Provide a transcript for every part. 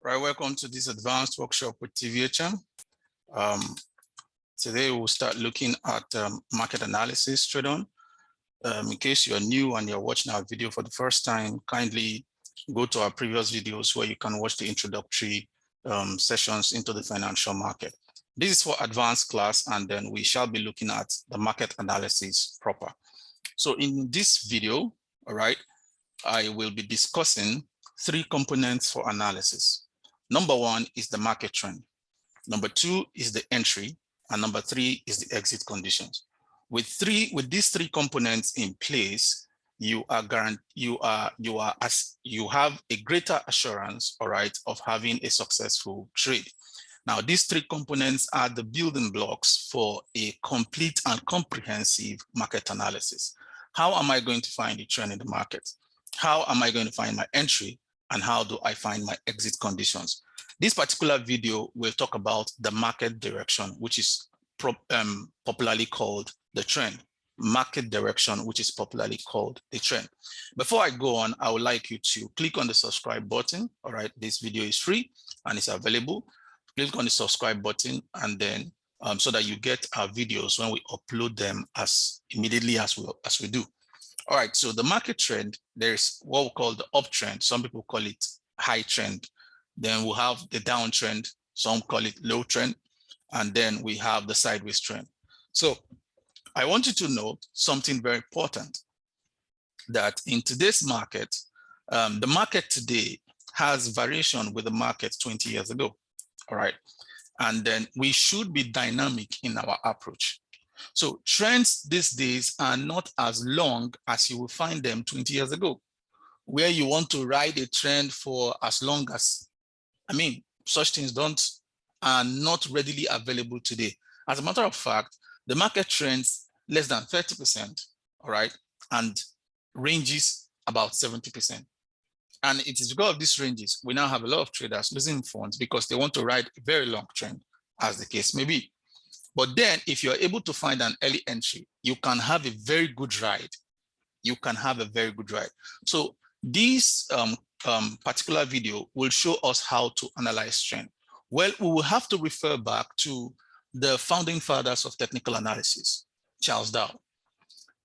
Right, welcome to this advanced workshop with TVHM. Today we'll start looking at market analysis straight on. In case you're new and you're watching our video for the first time, kindly go to our previous videos where you can watch the introductory sessions into the financial market. This is for advanced class, and then we shall be looking at the market analysis proper. So in this video, all right, I will be discussing three components for analysis. Number one is the market trend. Number two is the entry, and number three is the exit conditions. With these three components in place, you have a greater assurance, all right, of having a successful trade. Now, these three components are the building blocks for a complete and comprehensive market analysis. How am I going to find the trend in the market? How am I going to find my entry? And how do I find my exit conditions? This particular video will talk about the market direction, which is popularly called the trend. Market direction, which is popularly called the trend. Before I go on, I would like you to click on the subscribe button. All right, this video is free and it's available. Click on the subscribe button, and then so that you get our videos when we upload them as immediately as we do. All right, so the market trend, there's what we call the uptrend. Some people call it high trend. Then we'll have the downtrend. Some call it low trend. And then we have the sideways trend. So I want you to note something very important, that in today's market, the market today has variation with the market 20 years ago. All right. And then we should be dynamic in our approach. So trends these days are not as long as you will find them 20 years ago, where you want to ride a trend for as long as, such things are not readily available today. As a matter of fact, the market trends less than 30%, all right, and ranges about 70%. And it is because of these ranges, we now have a lot of traders losing funds because they want to ride a very long trend, as the case may be. But then if you're able to find an early entry, you can have a very good ride. You can have a very good ride. So this particular video will show us how to analyze trend. Well, we will have to refer back to the founding fathers of technical analysis, Charles Dow.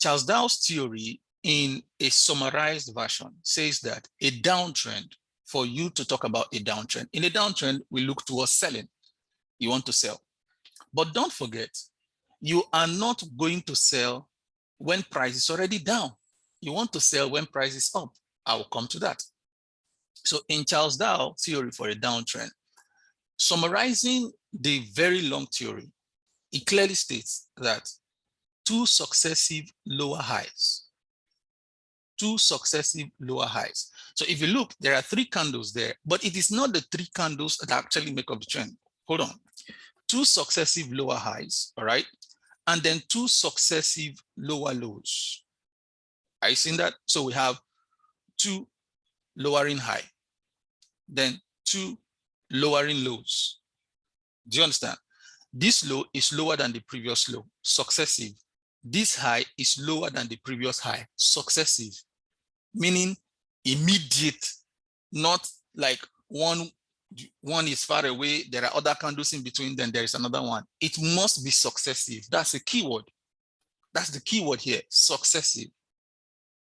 Charles Dow's theory, in a summarized version, says that a downtrend, for you to talk about a downtrend, in a downtrend, we look towards selling. You want to sell. But don't forget, you are not going to sell when price is already down. You want to sell when price is up. I will come to that. So in Charles Dow theory for a downtrend, summarizing the very long theory, it clearly states that two successive lower highs. So if you look, there are three candles there, but it is not the three candles that actually make up the trend. Hold on. Two successive lower highs, all right? And then two successive lower lows. Are you seeing that? So we have two lowering high, then two lowering lows. Do you understand? This low is lower than the previous low, successive. This high is lower than the previous high, successive, meaning immediate, not like one is far away, there are other candles in between, then there is another one. It must be successive. That's a keyword. That's the keyword here, successive.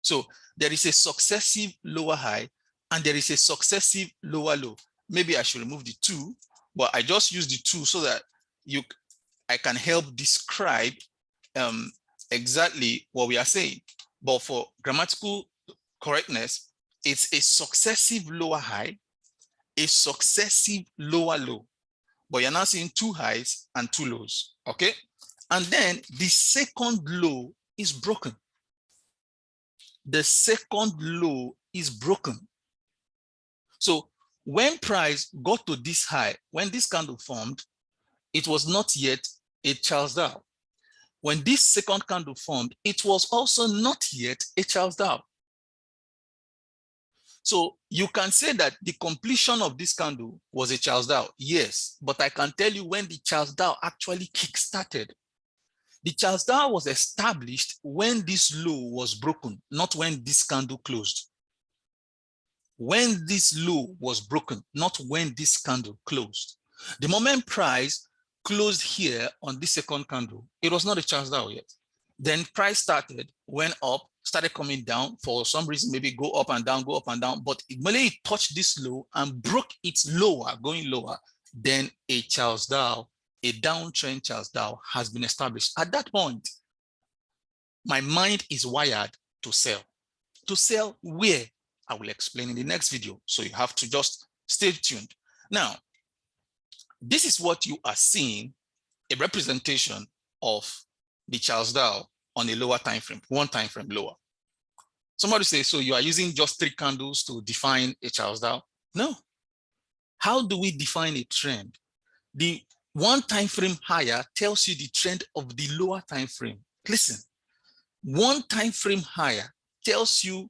So there is a successive lower high and there is a successive lower low. Maybe I should remove the two, but I just use the two so that I can help describe exactly what we are saying. But for grammatical correctness, it's a successive lower high, a successive lower low, but you're now seeing two highs and two lows, okay? And then the second low is broken. The second low is broken. So when price got to this high, when this candle formed, it was not yet a Charles Dow. When this second candle formed, it was also not yet a Charles Dow. So you can say that the completion of this candle was a Charles Dow, yes, but I can tell you when the Charles Dow actually kick-started. The Charles Dow was established when this low was broken, not when this candle closed. when this low was broken, not when this candle closed. The moment price closed here on this second candle, it was not a Charles Dow yet. Then price started, went up, started coming down for some reason, maybe go up and down, but immediately it touched this low and broke its lower, going lower, then a Charles Dow, a downtrend Charles Dow has been established. At that point, my mind is wired to sell. To sell where? I will explain in the next video. So you have to just stay tuned. Now, this is what you are seeing, a representation of the Charles Dow on a lower time frame, one time frame lower. Somebody say, so you are using just 3 candles to define a Charles Dow? No. How do we define a trend? The one time frame higher tells you the trend of the lower time frame. Listen, one time frame higher tells you,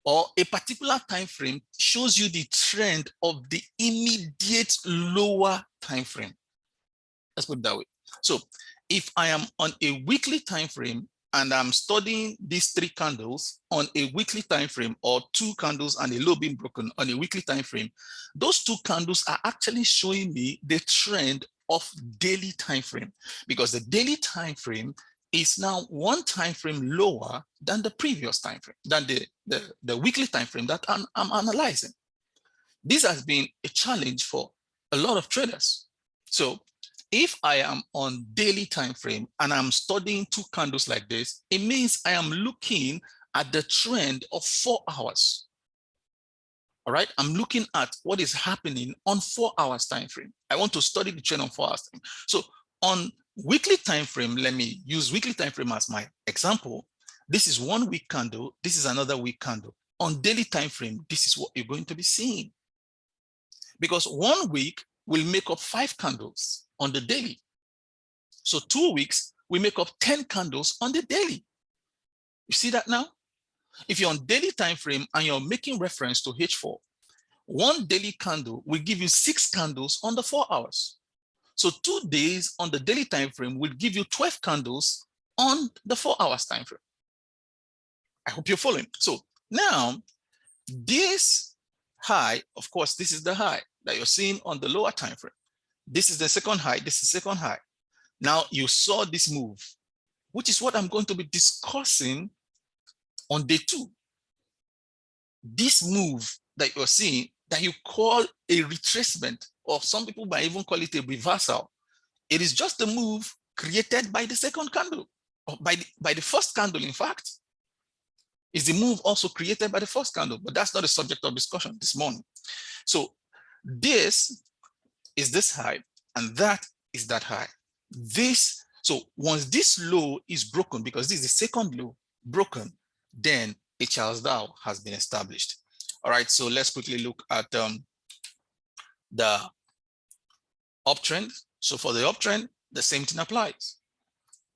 or a particular time frame shows you the trend of the immediate lower time frame. Let's put it that way. So if I am on a weekly time frame and I'm studying these 3 candles on a weekly time frame, or 2 candles and a low being broken on a weekly time frame, those 2 candles are actually showing me the trend of daily time frame, because the daily time frame is now one time frame lower than the previous time frame, than the weekly time frame that I'm analyzing. This has been a challenge for a lot of traders. So if I am on daily time frame and I'm studying 2 candles like this, it means I am looking at the trend of 4 hours. All right, I'm looking at what is happening on 4 hours time frame. I want to study the trend on 4 hours time. So on weekly time frame, let me use weekly time frame as my example. This is 1 week candle. This is another week candle. On daily time frame, this is what you're going to be seeing, because 1 week will make up 5 candles on the daily. So 2 weeks will make up 10 candles on the daily. You see that now? If you're on daily time frame and you're making reference to H4, 1 daily candle will give you 6 candles on the 4 hours. So 2 days on the daily time frame will give you 12 candles on the 4 hours time frame. I hope you're following. So now this high, of course, this is the high that you're seeing on the lower time frame. This is the second high, this is the second high. Now you saw this move, which is what I'm going to be discussing on day 2. This move that you're seeing, that you call a retracement, or some people might even call it a reversal, it is just a move created by the second candle, or by the first candle. In fact, is the move also created by the first candle, but that's not the subject of discussion this morning. So this is this high, and that is that high. So once this low is broken, because this is the second low broken, then a Charles Dow has been established. All right, so let's quickly look at the uptrend. So for the uptrend, the same thing applies.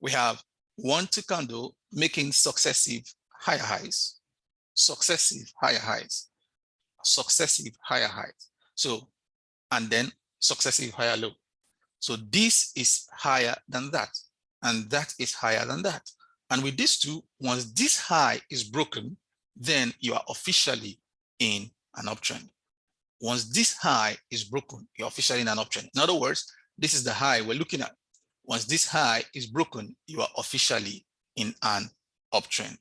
We have 1, 2 candle making successive higher highs, successive higher highs, successive higher highs. So, and then successive higher low. So this is higher than that, and that is higher than that. And with these 2, once this high is broken, then you are officially in an uptrend. Once this high is broken, you're officially in an uptrend. In other words, this is the high we're looking at. Once this high is broken, you are officially in an uptrend.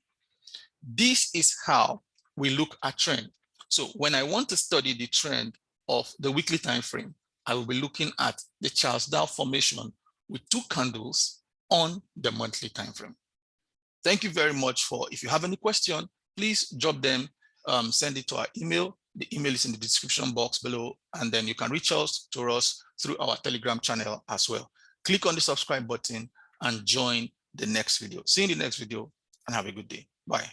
This is how we look at trend. So when I want to study the trend of the weekly time frame, I will be looking at the Charles Dow formation with 2 candles on the monthly time frame. Thank you very much for, if you have any question, please drop them, send it to our email. The email is in the description box below, and then you can reach out to us through our Telegram channel as well. Click on the subscribe button and join the next video. See you in the next video, and have a good day. Bye.